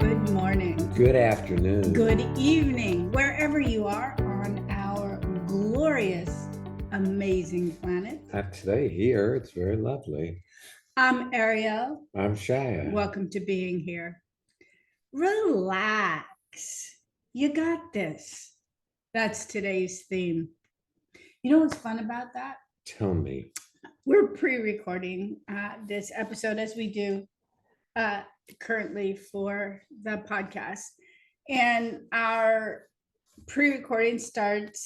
Good morning. Good afternoon. Good evening, wherever you are on our glorious, amazing planet. Today here, it's very lovely. I'm Ariel. I'm Shia. Welcome to being here. Relax. You got this. That's today's theme. You know what's fun about that? Tell me. We're pre-recording this episode as we do currently for the podcast. And our pre-recording started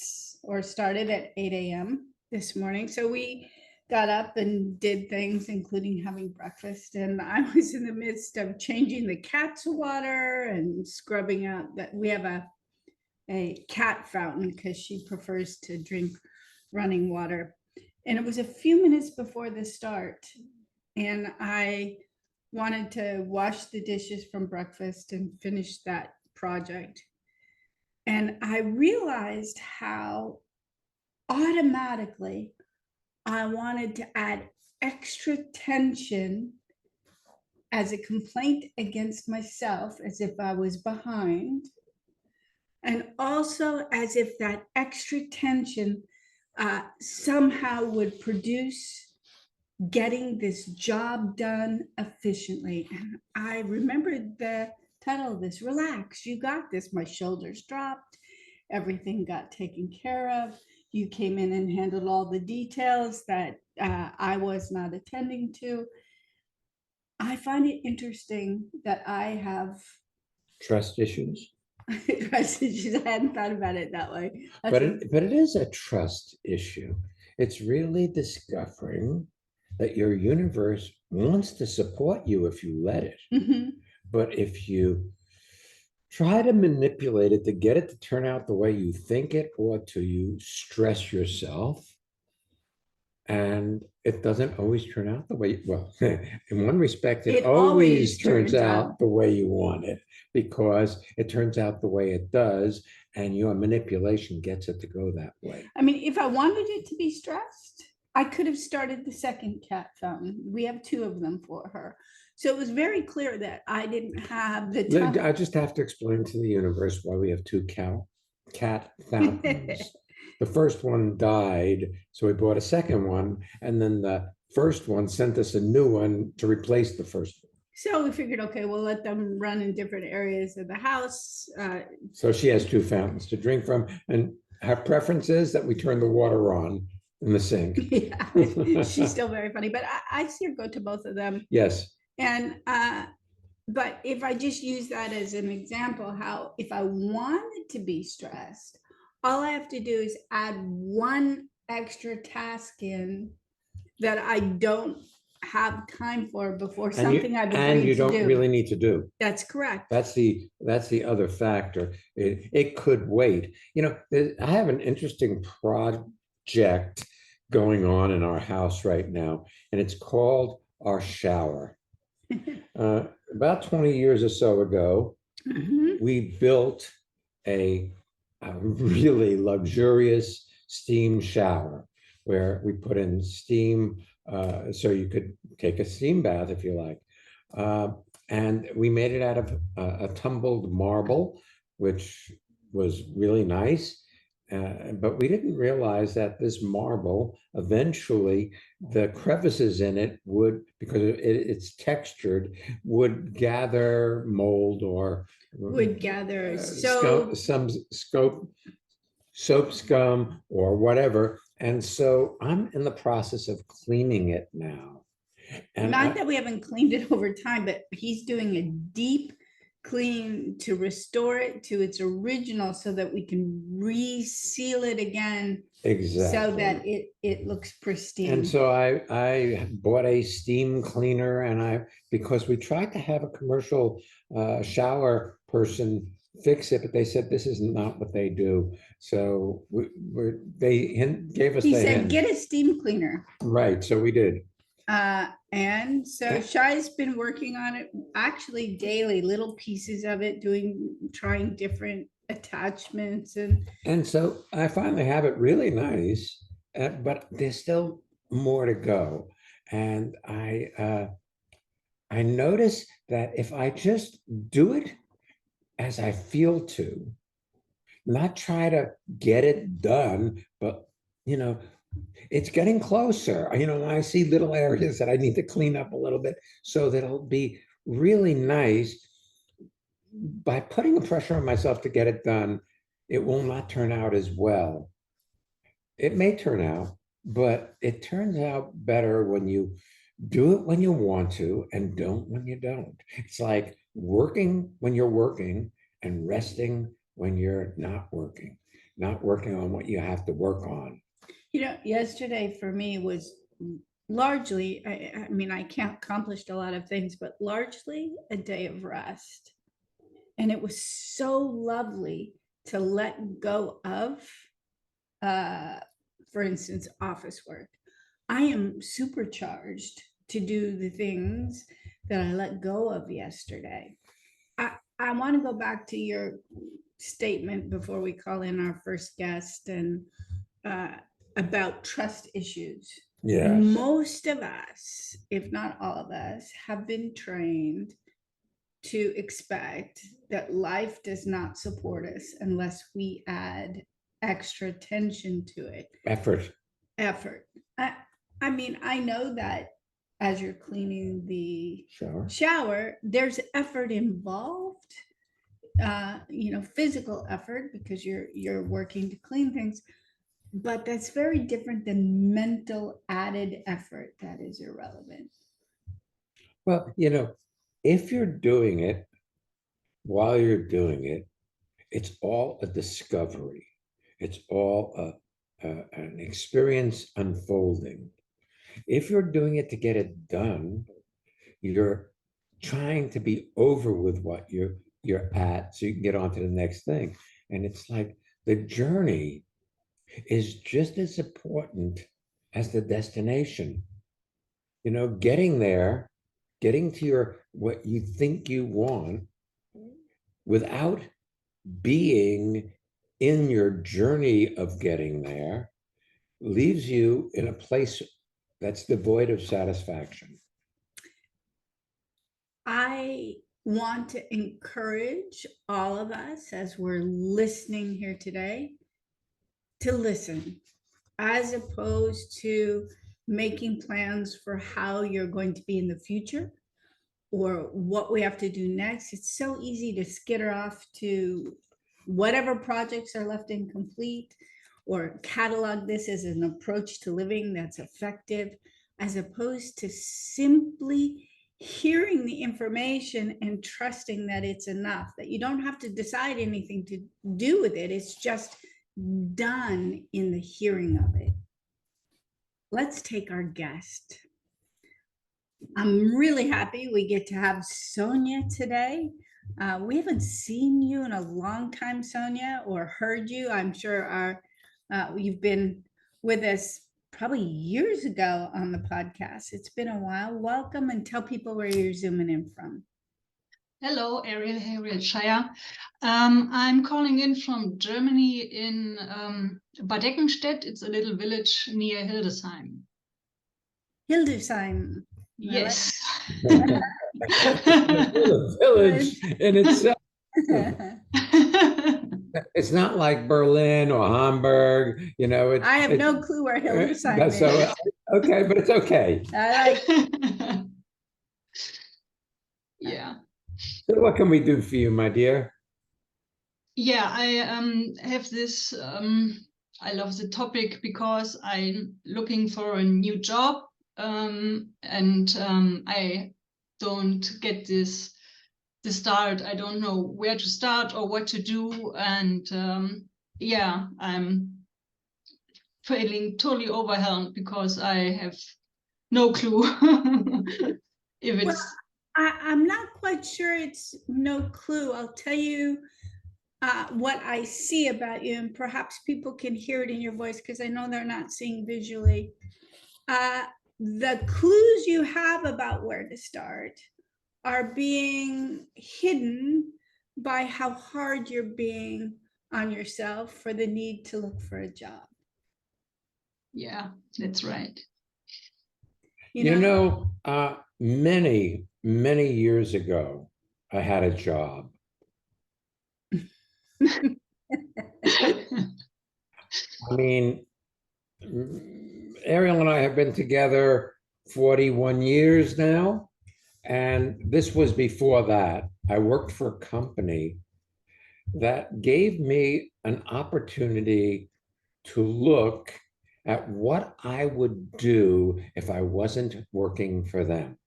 at 8 a.m. this morning. So we got up and did things, including having breakfast. And I was in the midst of changing the cat's water and scrubbing out that we have a cat fountain because she prefers to drink running water. And it was a few minutes before the start. And I wanted to wash the dishes from breakfast and finish that project. And I realized how automatically I wanted to add extra tension as a complaint against myself, as if I was behind, and also as if that extra tension somehow would produce getting this job done efficiently. And I remembered the title of this, Relax, you got this. My shoulders dropped, everything got taken care of. You came in and handled all the details that I was not attending to. I find it interesting that I have Trust issues. trust issues. I hadn't thought about it that way. But it is a trust issue. It's really discovering that your universe wants to support you if you let it. Mhm. But if you try to manipulate it to get it to turn out the way you think it ought to, you stress yourself. And it doesn't always turn out the way, well, in one respect, it always turns out the way you want it, because it turns out the way it does, and your manipulation gets it to go that way. I mean, if I wanted it to be stressed, I could have started the second cat fountain. We have two of them for her. So it was very clear that I didn't have the time. I just have to explain to the universe why we have two cat fountains. The first one died, so we bought a second one, and then the first one sent us a new one to replace the first one. So we figured, okay, we'll let them run in different areas of the house. So she has two fountains to drink from, and her preference is that we turn the water on in the sink. Yeah, she's still very funny, but I see her go to both of them. Yes. And but if I just use that as an example, how if I wanted to be stressed, all I have to do is add one extra task in that I don't have time for before something I've agreed to do. And you don't really need to do. That's correct. That's the other factor. It could wait. You know, I have an interesting project going on in our house right now, and it's called our shower. About 20 years or so ago, we built a really luxurious steam shower where we put in steam so you could take a steam bath if you like. And we made it out of a tumbled marble, which was really nice. But we didn't realize that this marble, eventually, the crevices in it would, because it's textured, would gather mold or would gather soap scum or whatever. And so I'm in the process of cleaning it now. And not that we haven't cleaned it over time, but he's doing a deep clean to restore it to its original so that we can reseal it again. Exactly. So that it looks pristine. And so I bought a steam cleaner, and because we tried to have a commercial shower person fix it, but they said this is not what they do. So they gave us. He said, get a steam cleaner. Right. So we did. And so Shai's been working on it actually daily, little pieces of it, trying different attachments. And so I finally have it really nice, but there's still more to go. And I notice that if I just do it as I feel to, not try to get it done, but it's getting closer. I see little areas that I need to clean up a little bit so that it'll be really nice. By putting the pressure on myself to get it done, it will not turn out as well. It may turn out, but it turns out better when you do it when you want to and don't when you don't. It's like working when you're working and resting when you're not working on what you have to work on. Yesterday for me was largely, I mean, I can't accomplished a lot of things, but largely a day of rest. And it was so lovely to let go of, for instance, office work. I am supercharged to do the things that I let go of yesterday. I want to go back to your statement before we call in our first guest and uh, about trust issues. Yes. Most of us, if not all of us, have been trained to expect that life does not support us unless we add extra attention to it. Effort. I mean, I know that as you're cleaning the Shower. there's effort involved, physical effort because you're working to clean things, but that's very different than mental added effort that is irrelevant. Well, if you're doing it while you're doing it, it's all a discovery. It's all an experience unfolding. If you're doing it to get it done, you're trying to be over with what you're at so you can get on to the next thing. And it's like the journey is just as important as the destination. Getting there, getting to what you think you want without being in your journey of getting there leaves you in a place that's devoid of satisfaction. I want to encourage all of us as we're listening here today to listen, as opposed to making plans for how you're going to be in the future or what we have to do next. It's so easy to skitter off to whatever projects are left incomplete or catalog this as an approach to living that's effective, as opposed to simply hearing the information and trusting that it's enough, that you don't have to decide anything to do with it. It's just done in the hearing of it. Let's take our guest. I'm really happy we get to have Sonia today. We haven't seen you in a long time, Sonia, or heard you. I'm sure you've been with us probably years ago on the podcast. It's been a while. Welcome, and tell people where you're zooming in from. Hello, Ariel Shire. I'm calling in from Germany in Bad Eckenstedt. It's a little village near Hildesheim. Hildesheim. Yes. The village in itself. It's not like Berlin or Hamburg, I have no clue where Hildesheim is. So, okay, but it's okay. I like. Yeah. So what can we do for you, my dear? Yeah, I have this. I love the topic because I'm looking for a new job, and I don't get the start. I don't know where to start or what to do, and yeah, I'm feeling totally overwhelmed because I have no clue if it's. I'm not quite sure it's no clue. I'll tell you what I see about you, and perhaps people can hear it in your voice because I know they're not seeing visually. The clues you have about where to start are being hidden by how hard you're being on yourself for the need to look for a job. Yeah, that's right. Many years ago, I had a job. I mean, Ariel and I have been together 41 years now, and this was before that. I worked for a company that gave me an opportunity to look at what I would do if I wasn't working for them.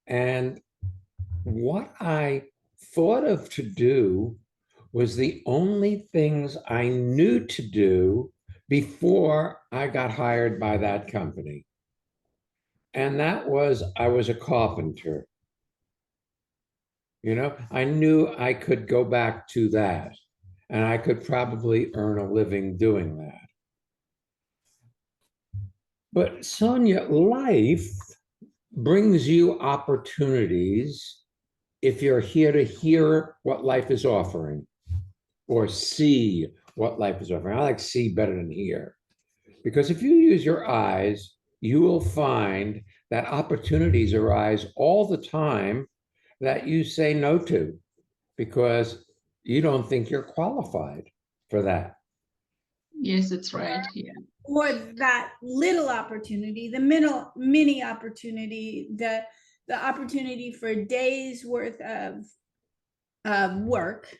And what I thought of to do was the only things I knew to do before I got hired by that company. And that was, I was a carpenter. You know, I knew I could go back to that and I could probably earn a living doing that. But Sonia, life brings you opportunities if you're here to hear what life is offering or see what life is offering. I like see better than hear, because if you use your eyes, you will find that opportunities arise all the time that you say no to because you don't think you're qualified for that. Yes, that's right. Yeah. Or that little opportunity, the mini opportunity, the opportunity for a day's worth of work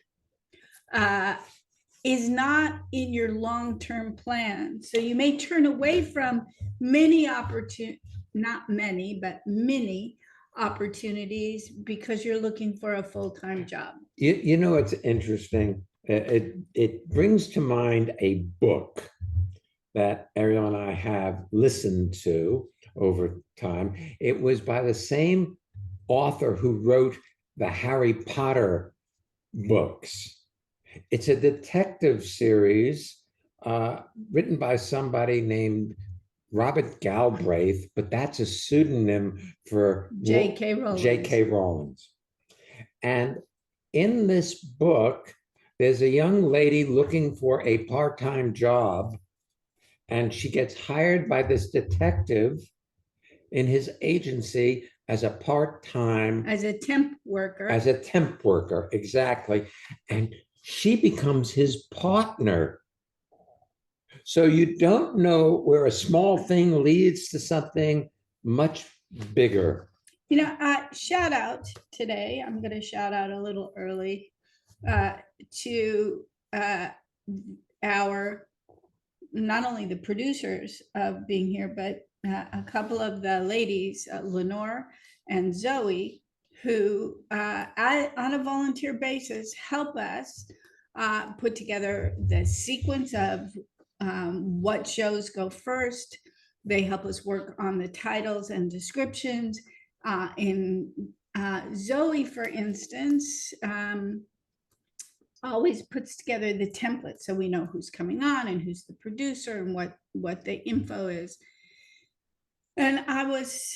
is not in your long-term plan. So you may turn away from many opportunities, not many, but many opportunities because you're looking for a full-time job. You know, it's interesting. It brings to mind a book that Ariel and I have listened to over time. It was by the same author who wrote the Harry Potter books. It's a detective series written by somebody named Robert Galbraith, but that's a pseudonym for J.K. Rowling. J.K. Rowling's. And in this book, there's a young lady looking for a part-time job, and she gets hired by this detective in his agency as a part-time, as a temp worker. Exactly. And she becomes his partner. So you don't know where a small thing leads to something much bigger. You know, shout out today. I'm going to shout out a little early to our, not only the producers of being here, but a couple of the ladies, Lenore and Zoe, who on a volunteer basis help us put together the sequence of what shows go first. They help us work on the titles and descriptions. In Zoe, for instance, always puts together the template so we know who's coming on and who's the producer and what the info is. And I was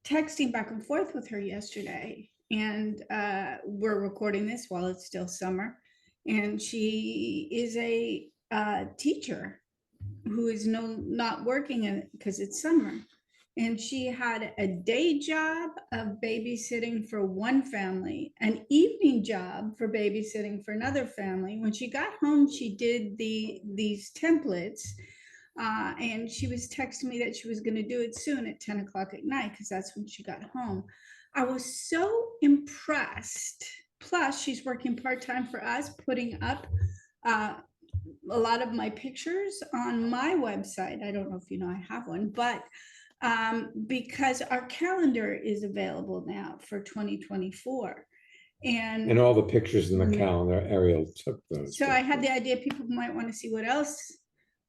texting back and forth with her yesterday, and we're recording this while it's still summer, and she is a teacher who is not working because it's summer. And she had a day job of babysitting for one family, an evening job for babysitting for another family. When she got home, she did these templates, and she was texting me that she was going to do it soon at 10 o'clock at night because that's when she got home. I was so impressed. Plus, she's working part-time for us, putting up a lot of my pictures on my website. I don't know if you know I have one, but because our calendar is available now for 2024. And all the pictures in the calendar, Ariel took those. So I had the idea people might want to see what else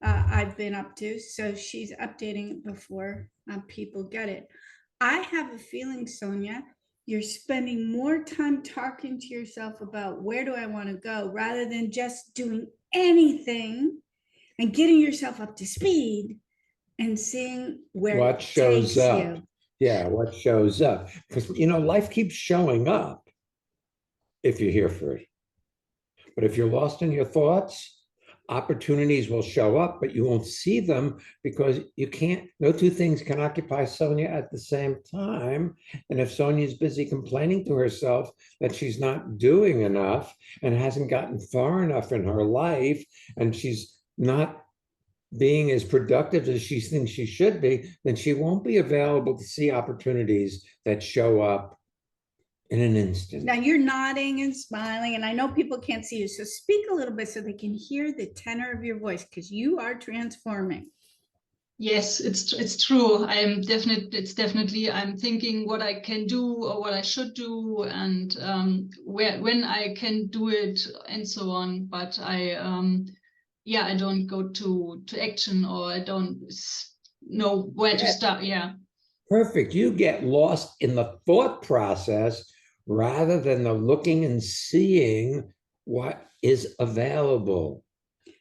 I've been up to. So she's updating it before people get it. I have a feeling, Sonia, you're spending more time talking to yourself about where do I want to go rather than just doing anything and getting yourself up to speed and seeing where what shows up. Yeah, what shows up. Because, you know, life keeps showing up if you're here for it. But if you're lost in your thoughts, opportunities will show up, but you won't see them because you can't, no two things can occupy Sonia at the same time. And if Sonia's busy complaining to herself that she's not doing enough and hasn't gotten far enough in her life, and she's not being as productive as she thinks she should be, then she won't be available to see opportunities that show up in an instant. Now you're nodding and smiling, and I know people can't see you, so speak a little bit so they can hear the tenor of your voice, because you are transforming. Yes, it's true. It's definitely, I'm thinking what I can do or what I should do, and when I can do it and so on. But I don't go to action, or I don't know where to start. Yeah. Perfect. You get lost in the thought process rather than the looking and seeing what is available.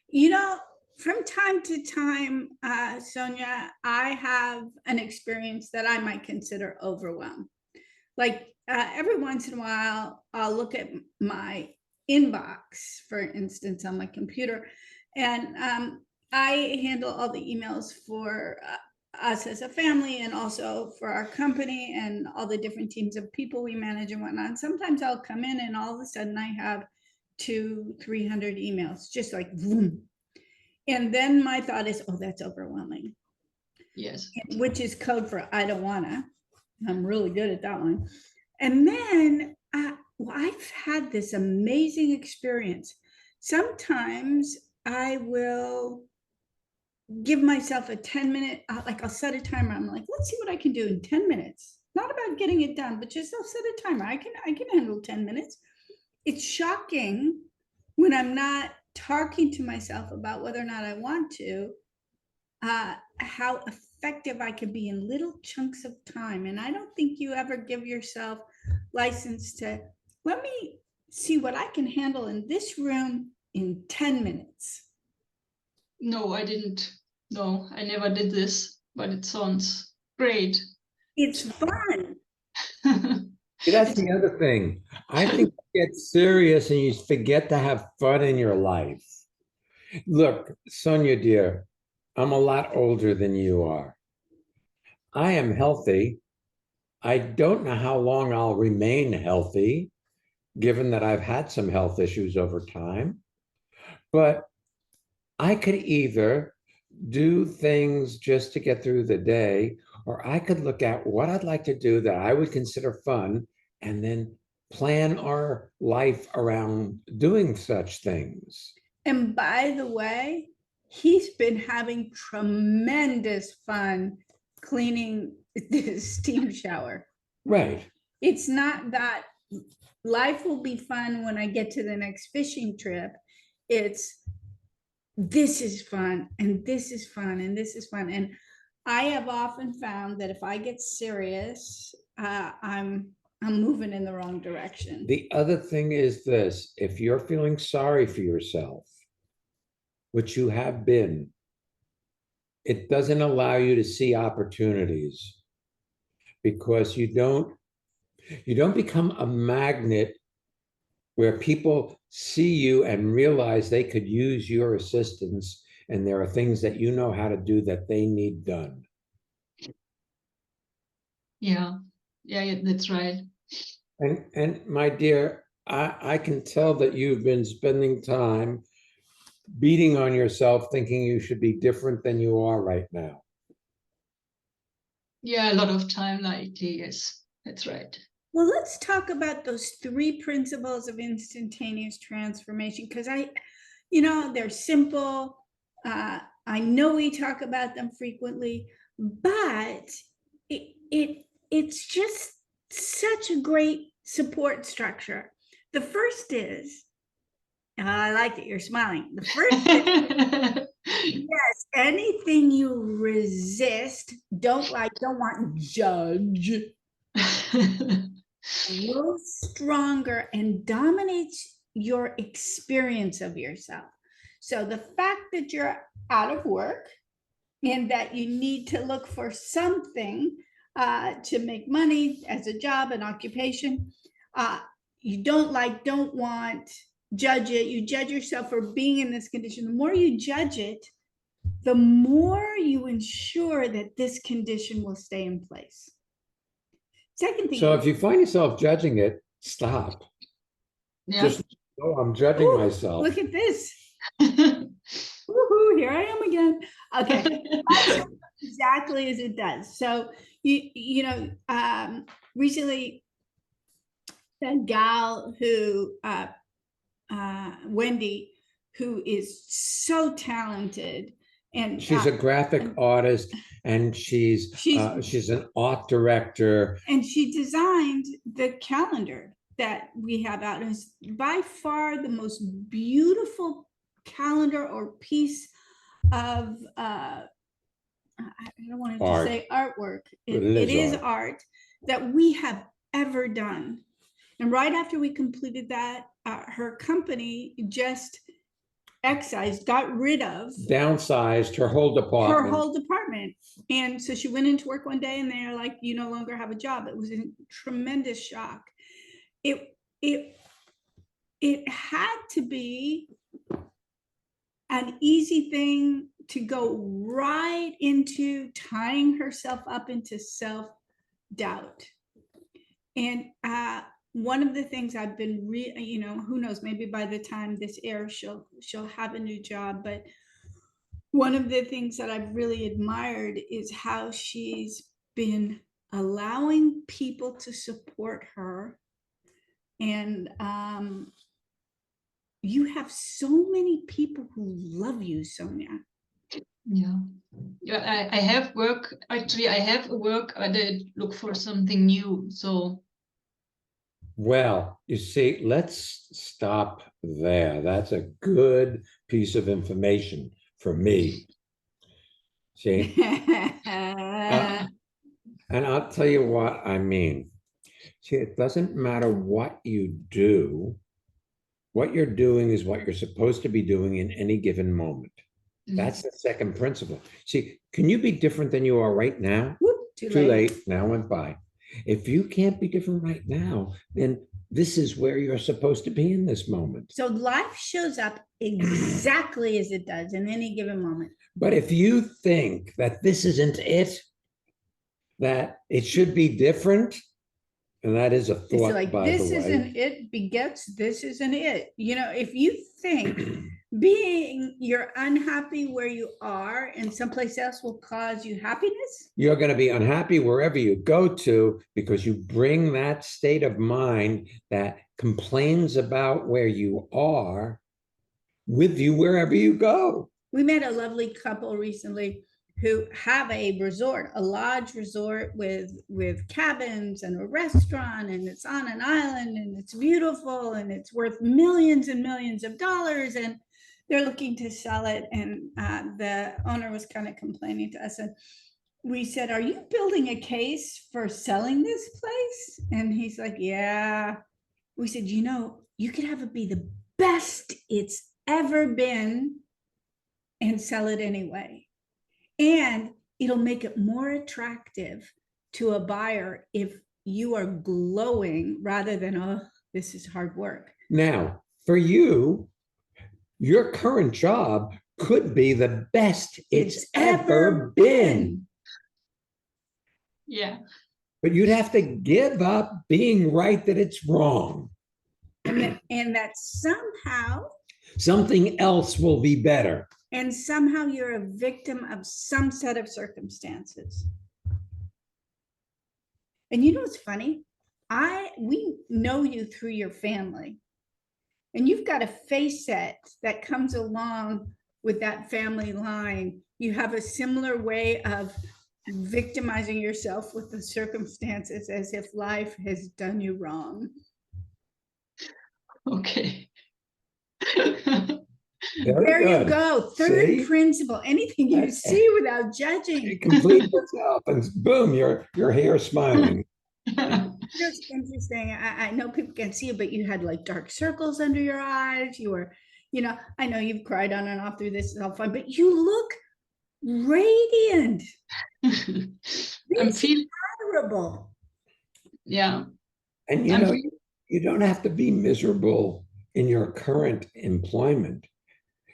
You know, from time to time, Sonia, I have an experience that I might consider overwhelm. Like every once in a while, I'll look at my inbox, for instance, on my computer, and I handle all the emails for us as a family, and also for our company and all the different teams of people we manage and whatnot. And sometimes I'll come in and all of a sudden I have 200-300 emails, just like boom. And then my thought is, oh, that's overwhelming. Yes. Which is code for I don't wanna. I'm really good at that one. And then I've had this amazing experience. Sometimes I will give myself a 10-minute, like I'll set a timer. I'm like, let's see what I can do in 10 minutes. Not about getting it done, but just I'll set a timer. I can handle 10 minutes. It's shocking when I'm not talking to myself about whether or not I want to, how effective I can be in little chunks of time. And I don't think you ever give yourself license to, let me see what I can handle in this room in 10 minutes. No, I didn't. No, I never did this, but it sounds great. It's fun. That's the other thing. I think you get serious and you forget to have fun in your life. Look, Sonia, dear, I'm a lot older than you are. I am healthy. I don't know how long I'll remain healthy, given that I've had some health issues over time. But I could either do things just to get through the day, or I could look at what I'd like to do that I would consider fun and then plan our life around doing such things. And by the way, he's been having tremendous fun cleaning the steam shower. Right. It's not that life will be fun when I get to the next fishing trip. It's this is fun, and this is fun, and this is fun. And I have often found that if I get serious, I'm moving in the wrong direction. The other thing is this: if you're feeling sorry for yourself, which you have been, it doesn't allow you to see opportunities, because you don't become a magnet where people see you and realize they could use your assistance, and there are things that you know how to do that they need done. Yeah, that's right. And my dear, I can tell that you've been spending time beating on yourself, thinking you should be different than you are right now. Yeah, a lot of time lately. Yes, that's right. Well, let's talk about those 3 principles of instantaneous transformation, because they're simple. I know we talk about them frequently, but it's just such a great support structure. The first is, I like it, you're smiling. The first is, yes, anything you resist, don't like, don't want, judge, grows stronger and dominates your experience of yourself. So the fact that you're out of work and that you need to look for something to make money as a job, an occupation, you don't like, don't want, judge it, you judge yourself for being in this condition. The more you judge it, the more you ensure that this condition will stay in place. Second thing. So if you find yourself judging it, stop. Yeah. Just, oh, I'm judging Ooh, myself. look at this. Woohoo, here I am again. Okay. That's exactly as it does. So recently that gal who Wendy, who is so talented, and She's a graphic artist, and she's an art director. And she designed the calendar that we have out. And it's by far the most beautiful calendar or piece of I don't want to say artwork. It is art that we have ever done. And right after we completed that, her company just got rid of, downsized her whole department. And so she went into work one day and they're like, you no longer have a job. It was a tremendous shock. It had to be an easy thing to go right into tying herself up into self-doubt. And one of the things I've been who knows, maybe by the time this airs, she'll have a new job. But one of the things that I've really admired is how she's been allowing people to support her. And you have so many people who love you, Sonia. Yeah. I have work. Actually, I have a work. I did look for something new. So. Well, you see, let's stop there. That's a good piece of information for me. See? And I'll tell you what I mean. See, it doesn't matter what you do. What you're doing is what you're supposed to be doing in any given moment. That's the second principle. See, can you be different than you are right now? Whoop, too late. Now went by. If you can't be different right now, then this is where you're supposed to be in this moment. So life shows up exactly as it does in any given moment. But if you think that this isn't it, that it should be different, and that is a thought, it's like, by the way. This isn't it begets this isn't it. If you think you're unhappy where you are and someplace else will cause you happiness, you're going to be unhappy wherever you go to, because you bring that state of mind that complains about where you are with you wherever you go. We met a lovely couple recently who have a lodge resort with cabins and a restaurant, and it's on an island, and it's beautiful, and it's worth millions and millions of dollars, and they're looking to sell it. And the owner was kind of complaining to us, and we said, "Are you building a case for selling this place?" And he's like, "Yeah." We said, you could have it be the best it's ever been and sell it anyway. And it'll make it more attractive to a buyer if you are glowing rather than, oh, this is hard work. Now, for you, your current job could be the best it's ever been. Yeah. But you'd have to give up being right that it's wrong. And that somehow something else will be better. And somehow you're a victim of some set of circumstances. And you know what's funny? We know you through your family. And you've got a face set that comes along with that family line. You have a similar way of victimizing yourself with the circumstances as if life has done you wrong. Okay. There you go. Third principle. Anything you see without judging. Complete yourself, and boom, you're here smiling. It's interesting. I know people can't see it, but you had like dark circles under your eyes. You were, I know you've cried on and off through this. It's all fun, but you look radiant. I'm feeling admirable. Yeah. And you don't have to be miserable in your current employment,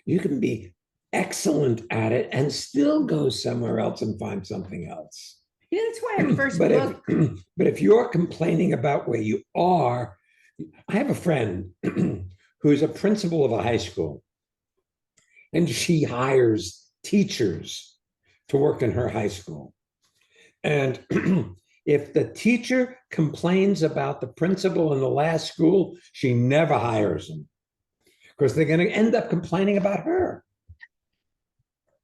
you can be excellent at it and still go somewhere else and find something else. You know, that's why our first But book. but if you're complaining about where you are, I have a friend who's a principal of a high school, and she hires teachers to work in her high school. And if the teacher complains about the principal in the last school, she never hires them because they're going to end up complaining about her.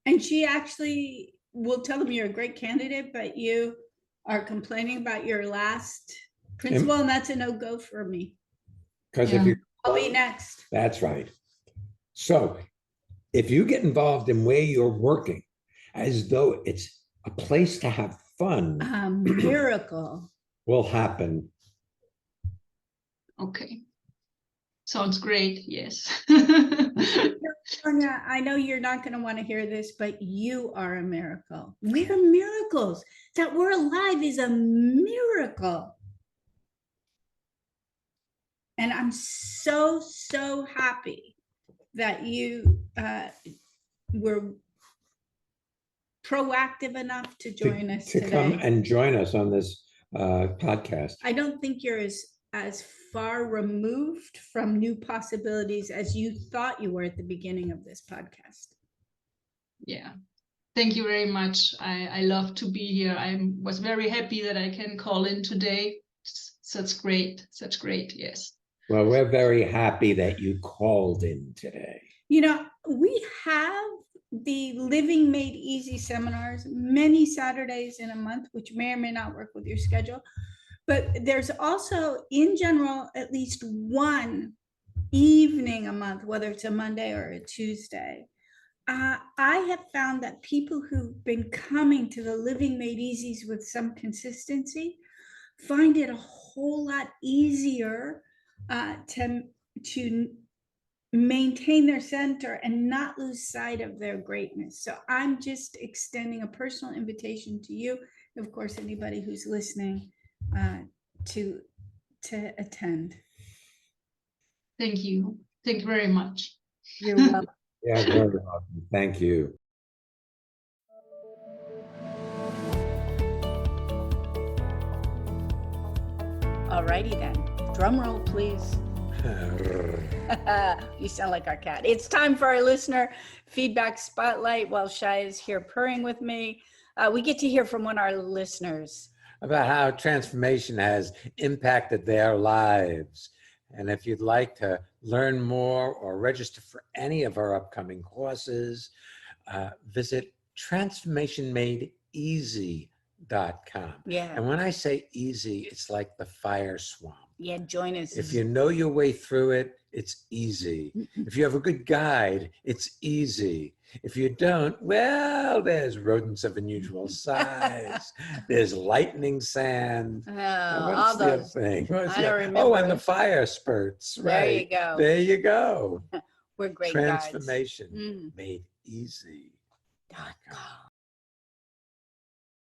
And she actually will tell them you're a great candidate, but you are complaining about your last principal, and that's a no-go for me. Because Yeah. if you, I'll be next. that's right. So if you get involved in where you're working as though it's a place to have fun, A miracle. will happen. Okay. Sounds great. Yes. Sonia, I know you're not going to want to hear this, but you are a miracle. We're miracles. That we're alive is a miracle. And I'm so, so happy that you were proactive enough to join us To come today. and join us on this podcast. I don't think you're as far removed from new possibilities as you thought you were at the beginning of this podcast. Yeah. Thank you very much. I love to be here. I was very happy that I can call in today. Such great, yes. Well, we're very happy that you called in today. You know, we have the Living Made Easy seminars many Saturdays in a month, which may or may not work with your schedule. But there's also, in general, at least one evening a month, whether it's a Monday or a Tuesday. I have found that people who've been coming to the Living Made Easies with some consistency find it a whole lot easier to maintain their center and not lose sight of their greatness. So I'm just extending a personal invitation to you, and of course, anybody who's listening, to attend. Thank you. Thank you very much. You're welcome. Yeah, very welcome. Thank you. Alrighty then, drum roll, please. You sound like our cat. It's time for our listener feedback spotlight while Shai is here purring with me. We get to hear from one of our listeners About how transformation has impacted their lives. And if you'd like to learn more or register for any of our upcoming courses, visit transformationmadeeasy.com. Yeah. And when I say easy, it's like the fire swamp. Yeah, join us. If you know your way through it, it's easy. If you have a good guide, it's easy. If you don't, well, there's rodents of unusual size. There's lightning sand. all the other those. thing? I don't remember. Oh, and the fire spurts. There Right. you go. There you go. We're great Transformation guides. made easy.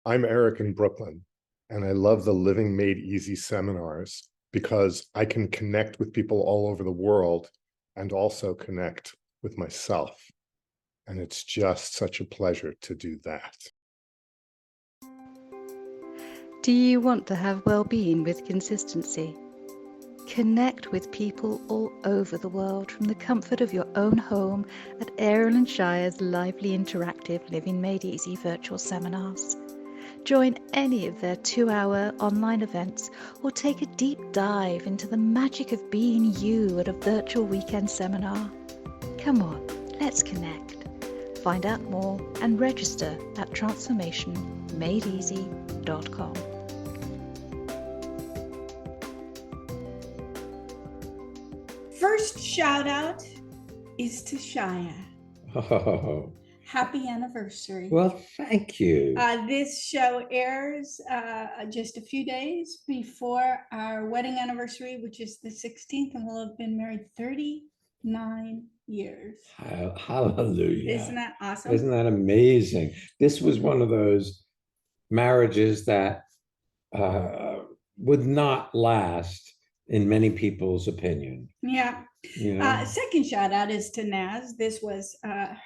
I'm Eric in Brooklyn, and I love the Living Made Easy seminars because I can connect with people all over the world and also connect with myself. And it's just such a pleasure to do that. Do you want to have well-being with consistency? Connect with people all over the world from the comfort of your own home at Ariel and Shire's lively interactive Living Made Easy virtual seminars. Join any of their 2-hour online events or take a deep dive into the magic of being you at a virtual weekend seminar. Come on, let's connect. Find out more and register at transformationmadeeasy.com. First shout out is to Shia. Oh, Happy anniversary. well, thank you. This show airs just a few days before our wedding anniversary, which is the 16th, and we'll have been married 39 years. Hallelujah. Isn't that awesome? Isn't that amazing? This was one of those marriages that would not last in many people's opinion. Yeah. You know, Second shout out is to Naz. This was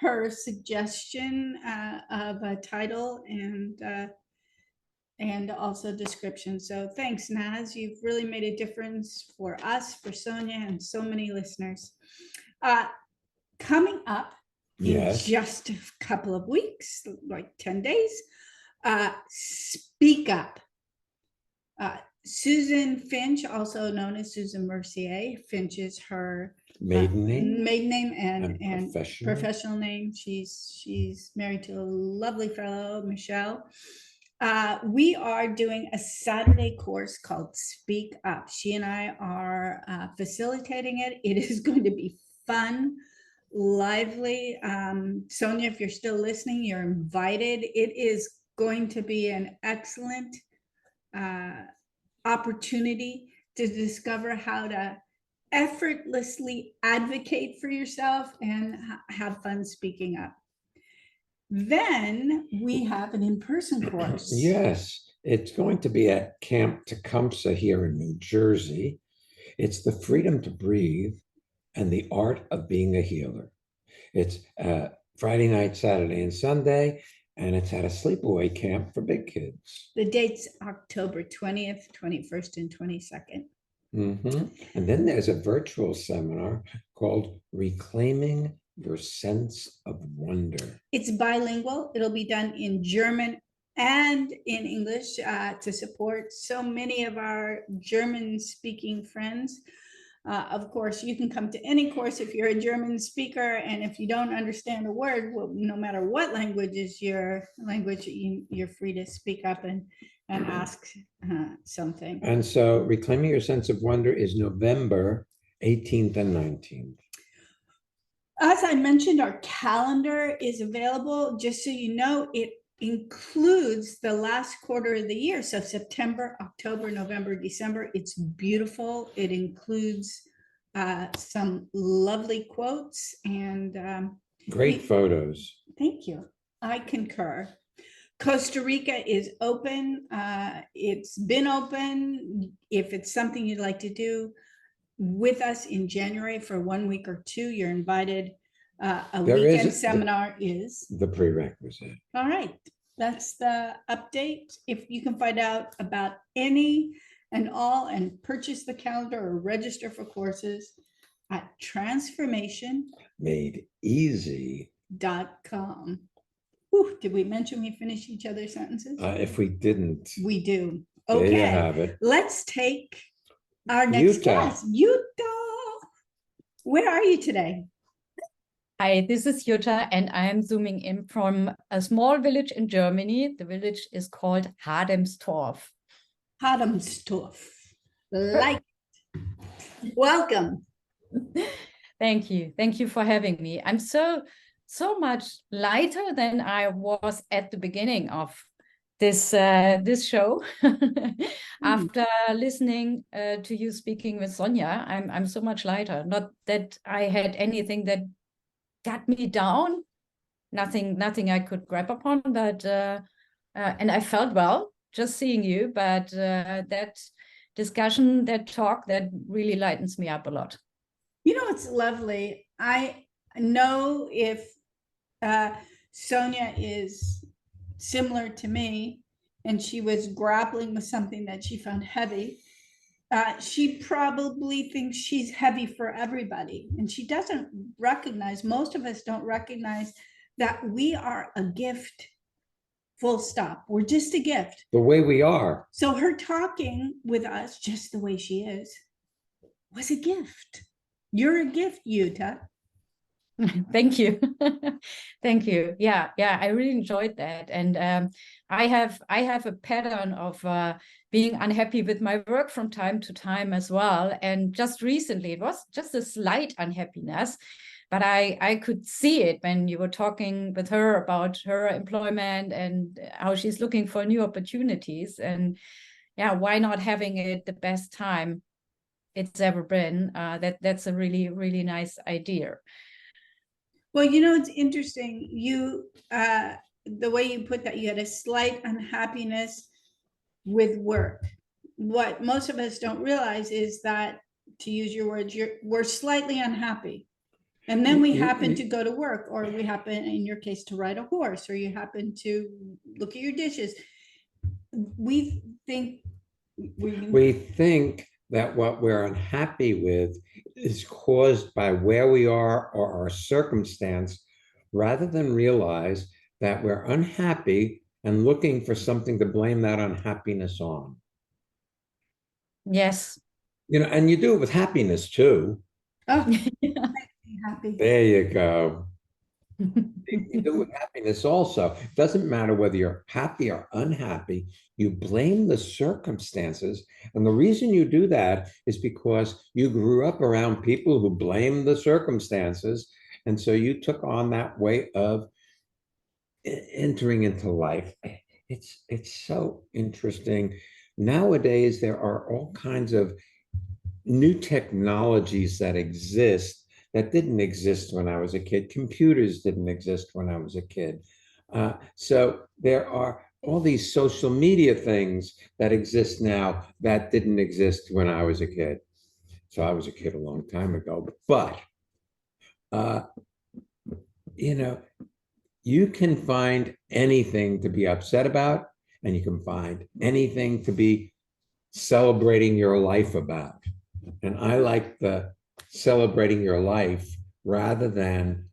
her suggestion of a title and also description. So thanks, Naz. You've really made a difference for us, for Sonia, and so many listeners. Coming up in yes, just a couple of weeks, like 10 days, Speak Up. Susan Finch, also known as Susan Mercier. Finch is her maiden name maiden name and and professional. professional name. She's married to a lovely fellow, Michelle. We are doing a Saturday course called Speak Up. She and I are facilitating it. It is going to be fun, lively. Sonia, if you're still listening, you're invited. It is going to be an excellent opportunity to discover how to effortlessly advocate for yourself and have fun speaking up. Then we have an in-person course. Yes, it's going to be at Camp Tecumseh here in New Jersey. It's the freedom to breathe and the art of being a healer. It's Friday night, Saturday, and Sunday, and it's at a sleepaway camp for big kids. The date's October 20th, 21st, and 22nd. And then there's a virtual seminar called Reclaiming Your Sense of Wonder. It's bilingual. It'll be done in German and in English to support so many of our German-speaking friends. Of course, you can come to any course if you're a German speaker, and if you don't understand a word, well, no matter what language is your language, you're free to speak up and ask something. And so Reclaiming Your Sense of Wonder is November 18th and 19th. As I mentioned, our calendar is available. Just so you know, it includes the last quarter of the year. So September, October, November, December. It's beautiful. It includes some lovely quotes and great photos. Thank you. I concur. Costa Rica is open. It's been open. If it's something you'd like to do with us in January for 1 week or two, you're invited. A weekend seminar is the prerequisite. All right. That's the update. If you can find out about any and all and purchase the calendar or register for courses at transformationmadeeasy.com. Ooh, did we mention we finish each other's sentences? If we didn't, we do. There you Okay, have it. let's take our next guest. Jutta. Where are you today? Hi, this is Jutta, and I am zooming in from a small village in Germany. The village is called Hademstorf. Hademstorf. Like, welcome. Thank you. Thank you for having me. I'm so much lighter than I was at the beginning of this show. After listening to you speaking with Sonia, I'm so much lighter. Not that I had anything that got me down, nothing I could grab upon, but and I felt well just seeing you, but that discussion, that talk, that really lightens me up a lot. You know, it's lovely. I know if Sonia is similar to me and she was grappling with something that she found heavy, she probably thinks she's heavy for everybody. And she doesn't recognize, most of us don't recognize that we are a gift, full stop. We're just a gift. The way we are. So her talking with us just the way she is was a gift. You're a gift, Jutta. Thank you. Thank you. Yeah, I really enjoyed that. And I have a pattern of being unhappy with my work from time to time as well. And just recently, it was just a slight unhappiness, but I could see it when you were talking with her about her employment and how she's looking for new opportunities. And yeah, why not having it the best time it's ever been? That's a really, really nice idea. Well, you know, it's interesting. You, the way you put that, you had a slight unhappiness with work. what most of us don't realize is that, to use your words, we're slightly unhappy. And then we happen to go to work, or we happen, in your case, to ride a horse, or you happen to look at your dishes. We think We think that what we're unhappy with is caused by where we are or our circumstance, rather than realize that we're unhappy and looking for something to blame that unhappiness on. Yes. You know, and you do it with happiness too. oh, happy. There you go. You do it with happiness also. It doesn't matter whether you're happy or unhappy, you blame the circumstances. And the reason you do that is because you grew up around people who blame the circumstances. And so you took on that way of entering into life. It's so interesting. Nowadays, there are all kinds of new technologies that exist that didn't exist when I was a kid. Computers didn't exist when I was a kid. So there are all these social media things that exist now that didn't exist when I was a kid. So I was a kid a long time ago. But, you know, you can find anything to be upset about, and you can find anything to be celebrating your life about. And I like the celebrating your life rather than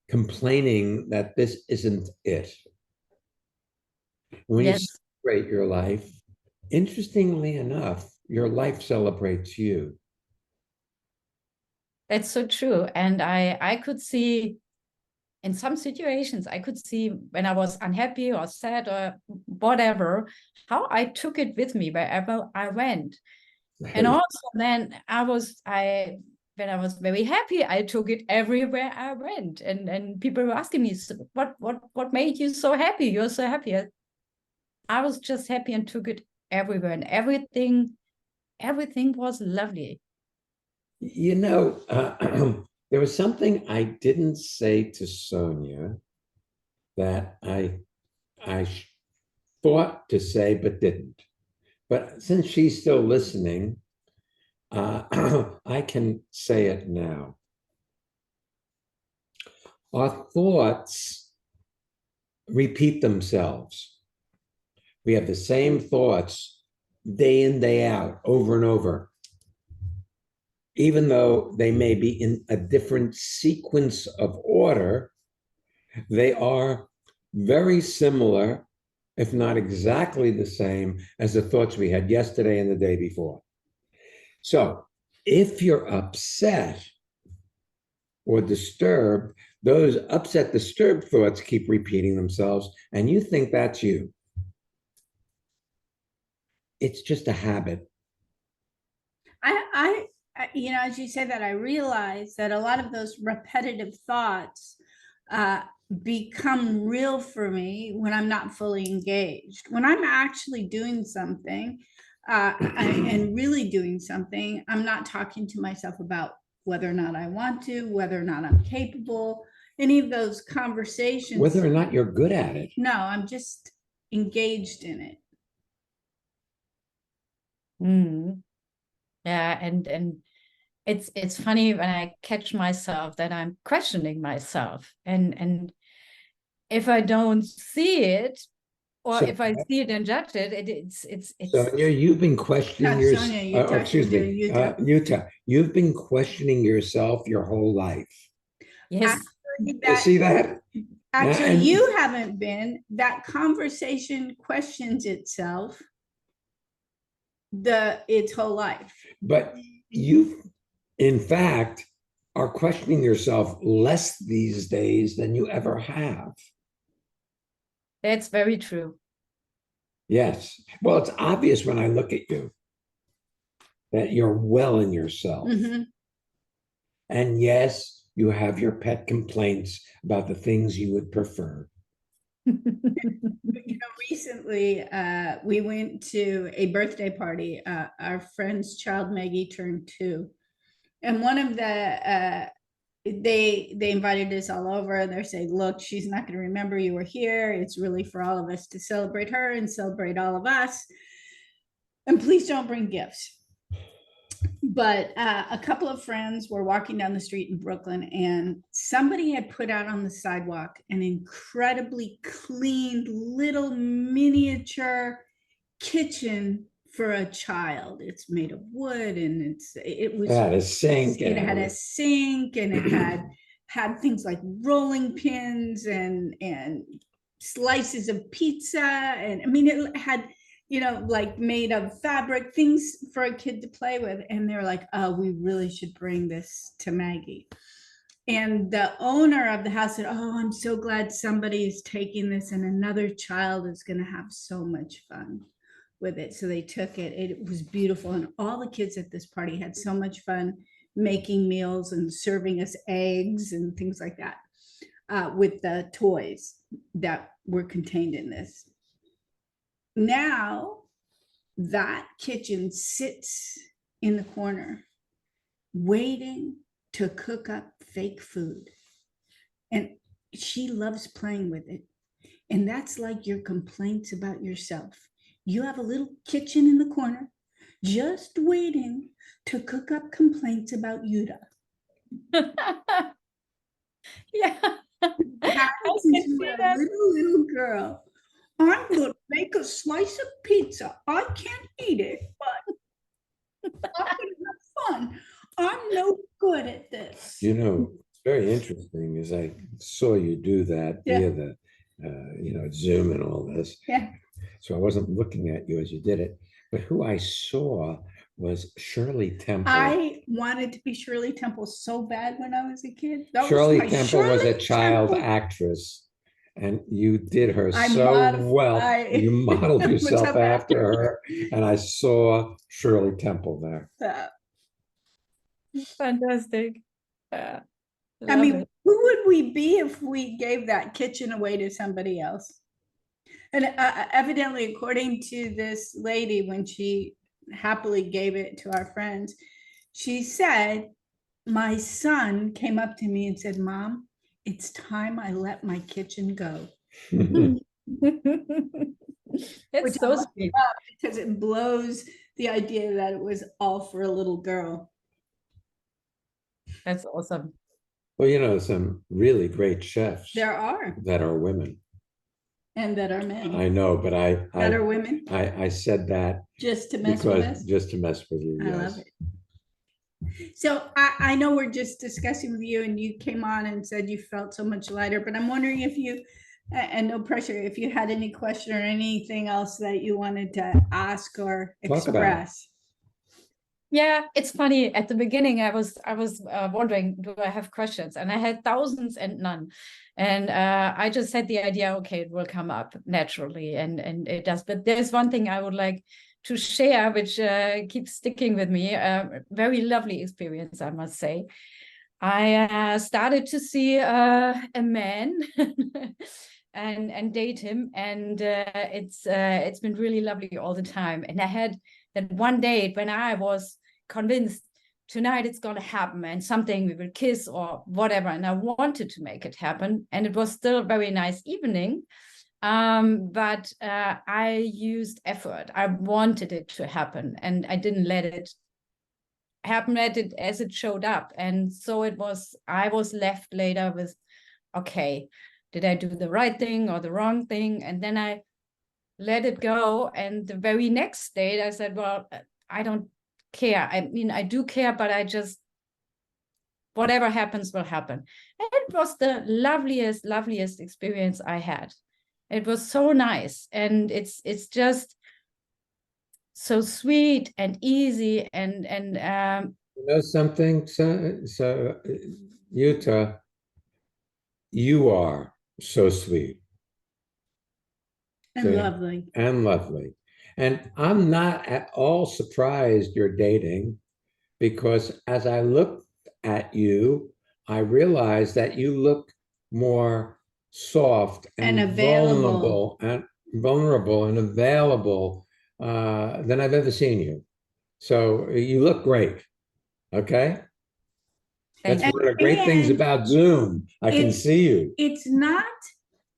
complaining that this isn't it. When you Yes. celebrate your life, interestingly enough, your life celebrates you. That's so true. And I could see in some situations, I could see when I was unhappy or sad or whatever, how I took it with me wherever I went. And also then when I was very happy, I took it everywhere I went. And people were asking me, "So what made you so happy? You're so happy." I was just happy and took it everywhere, and everything was lovely. You know, there was something I didn't say to Sonia that I thought to say but didn't. But since she's still listening, I can say it now. Our thoughts repeat themselves. We have the same thoughts day in, day out, over and over. Even though they may be in a different sequence of order, they are very similar, if not exactly the same, as the thoughts we had yesterday and the day before. So if you're upset or disturbed, those upset, disturbed thoughts keep repeating themselves, and you think that's you. It's just a habit. I you know, as you say that, I realize that a lot of those repetitive thoughts become real for me when I'm not fully engaged. When I'm actually doing something and really doing something, I'm not talking to myself about whether or not I want to, whether or not I'm capable, any of those conversations. Whether or not you're good at it. No, I'm just engaged in it. Mm. Yeah, and it's funny when I catch myself that I'm questioning myself, and if I don't see it, or So- if I see it and judge it, it's Sonia, you've been questioning Not yourself. Sonia, you're talking Excuse to me, Yuta. Yuta. You've been questioning yourself your whole life. yes. You see that? Actually, And- you haven't been. That conversation questions itself its whole life. But you, in fact, are questioning yourself less these days than you ever have. That's very true. Yes. Well, it's obvious when I look at you that you're well in yourself. Mhm. And yes, you have your pet complaints about the things you would prefer. You know, recently we went to a birthday party. Our friend's child Maggie turned 2, and one of the they invited us all over, and they're saying, "Look, she's not going to remember you were here. It's really for all of us to celebrate her and celebrate all of us." And please don't bring gifts. But a couple of friends were walking down the street in Brooklyn, and somebody had put out on the sidewalk an incredibly clean little miniature kitchen for a child. It's made of wood, and it was Had a sink. it and had a was- sink, and it had things like rolling pins and slices of pizza, and I mean it had, you know, like made of fabric, things for a kid to play with. And they're like, oh, we really should bring this to Maggie. And the owner of the house said, oh, I'm so glad somebody is taking this, and another child is going to have so much fun with it. So they took it. It was beautiful. And all the kids at this party had so much fun making meals and serving us eggs and things like that with the toys that were contained in this. Now that kitchen sits in the corner waiting to cook up fake food. And she loves playing with it. And that's like your complaints about yourself. You have a little kitchen in the corner just waiting to cook up complaints about Yuta. Yeah. Happens can into see a that. little girl. I'm going to make a slice of pizza. I can't eat it, but I'm going to have fun. I'm no good at this. You know, it's very interesting is I saw you do that Yeah. via the, Zoom and all this. Yeah. So I wasn't looking at you as you did it, but who I saw was Shirley Temple. I wanted to be Shirley Temple so bad when I was a kid. That was Shirley my Temple was a Shirley child Temple. actress, and you did her I so well. I- You modeled was yourself up after after her, and I saw Shirley Temple there. Fantastic. Yeah. I Love mean, it. who would we be if we gave that kitchen away to somebody else? And evidently, according to this lady, when she happily gave it to our friends, she said, my son came up to me and said, Mom, it's time I let my kitchen go. It's Which I so love sweet. because it blows the idea that it was all for a little girl. That's awesome. Well, you know, some really great chefs There are, that are women. and that are men, I know, but that are women, I said that just to mess with because us. just to mess with you. I Yes. love it. So I know we're just discussing with you, and you came on and said you felt so much lighter, but I'm wondering if you, and no pressure, if you had any question or anything else that you wanted to ask or Talk about it. express. Yeah, it's funny. At the beginning, I was wondering, do I have questions? And I had thousands and none. And I just had the idea, okay, it will come up naturally, and it does. But there's one thing I would like to share, which keeps sticking with me. Very lovely experience, I must say. I started to see a man and date him, and it's been really lovely all the time. And I had that one date when I was convinced tonight it's going to happen, and something we will kiss or whatever, and I wanted to make it happen, and it was still a very nice evening, but I used effort. I wanted it to happen, and I didn't let it happen as it showed up. And so I was left later with, okay, did I do the right thing or the wrong thing? And then I let it go. And the very next day I said, well, I don't care. I mean, I do care, but I just, whatever happens will happen. And it was the loveliest experience I had. It was so nice. And it's just so sweet and easy. And You know something? So Yuta, you are so sweet And Okay. lovely. and lovely. And I'm not at all surprised you're dating, because as I looked at you, I realized that you look more soft And and available. vulnerable and available than I've ever seen you. So you look great. Okay. thank That's you. one of the great things And about Zoom. I can it's- see you. It's not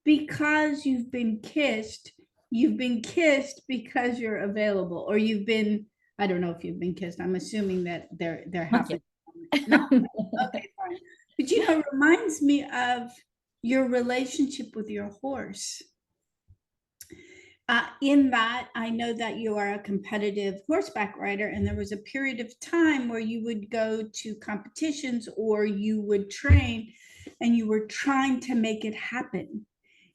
because you've been kissed you've been kissed because you're available, or you've been, I don't know if you've been kissed. I'm assuming that they're Not happy. yet. No, okay, fine. But it reminds me of your relationship with your horse. In that, I know that you are a competitive horseback rider, and there was a period of time where you would go to competitions or you would train and you were trying to make it happen.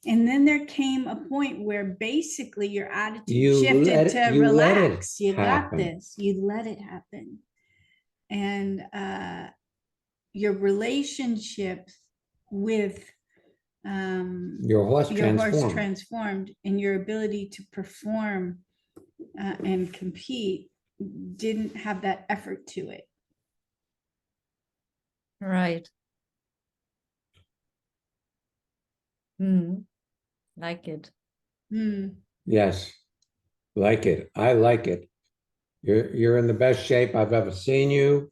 And then there came a point where basically your attitude You shifted let it- to you let it relax. You got happen. this. You let it happen. And your relationship with Your horse your horse transformed. transformed, and your ability to perform and compete didn't have that effort to it. Right. Mm, like it. Hmm. Yes, like it. I like it. You're in the best shape I've ever seen you.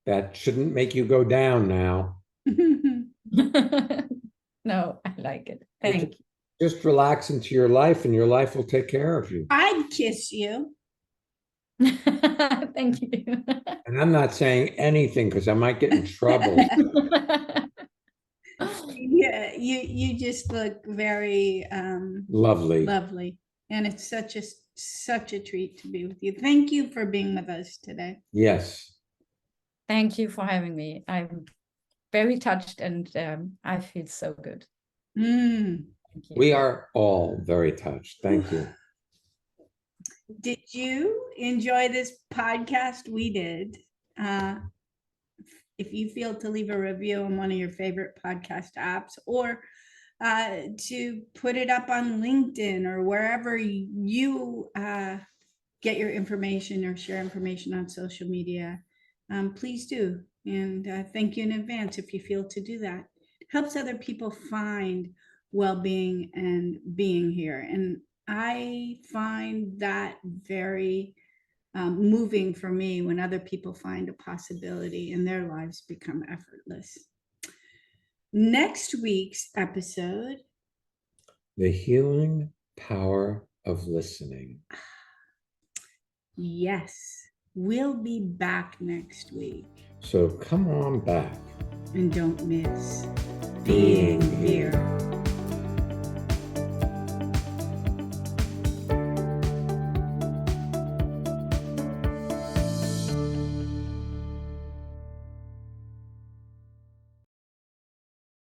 That shouldn't make you go down now. No, I like it. Thank Just relax into your life and your life will take care of you. I'd kiss you. you. Thank you. And I'm not saying anything because I might get in trouble. Yeah, you just look very Lovely. lovely, and it's such a treat to be with you. Thank you for being with us today. Yes. Thank you for having me. I'm very touched and I feel so good. Mm. Thank you. We are all very touched. Thank you. Did you enjoy this podcast? We did. If you feel to leave a review on one of your favorite podcast apps, or to put it up on LinkedIn or wherever you get your information or share information on social media, please do. And thank you in advance if you feel to do that. It helps other people find well-being and being here. And I find that very moving for me when other people find a possibility and their lives become effortless. Next week's episode, The healing power of listening. yes, we'll be back next week. So come on back. And don't miss Being being here. here.